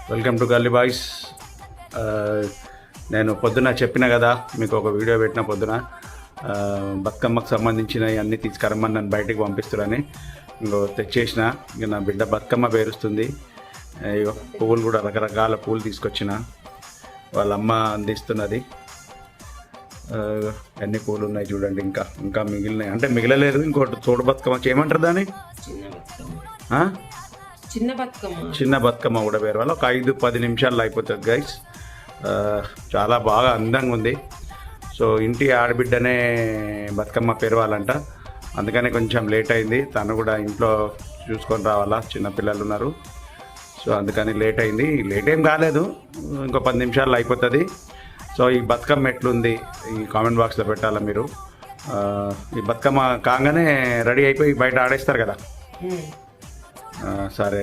Welcome to గల్లీ boys. నేను పొద్దున చెప్పిన కదా, మీకు ఒక వీడియో పెట్టిన పొద్దున బతుకమ్మకు సంబంధించిన అన్నీ తీసుకురమ్మని నన్ను బయటికి పంపిస్తారని ఇంకో తెచ్చేసిన. ఇక నా బిడ్డ బతుకమ్మ పేరుస్తుంది. పువ్వులు కూడా రకరకాల పువ్వులు తీసుకొచ్చిన, వాళ్ళ అమ్మ అందిస్తున్నది. అన్ని పూలు ఉన్నాయి చూడండి. ఇంకా మిగిలినాయి అంటే మిగిలలేదు. ఇంకోటి తోడు బతుకమ్మకి ఏమంటారు దాన్ని? చిన్న బతుకమ్మ కూడా వేరే వాళ్ళు ఒక 5-10 నిమిషాల్లో అయిపోతుంది గైస్. చాలా బాగా అందంగా ఉంది. సో ఇంటి ఆడబిడ్డనే బతుకమ్మ పేరవాలంట, అందుకనే కొంచెం లేట్ అయింది. తను కూడా ఇంట్లో చూసుకొని రావాలా, చిన్నపిల్లలు ఉన్నారు. సో అందుకని లేట్ అయింది. లేట్ ఏం కాలేదు, ఇంకో 10 నిమిషాల్లో అయిపోతుంది. సో ఈ బతుకమ్మ ఎట్లుంది ఈ కామెంట్ బాక్స్లో పెట్టాలా మీరు. ఈ బతుకమ్మ కాగానే రెడీ అయిపోయి బయట ఆడేస్తారు కదా. సరే.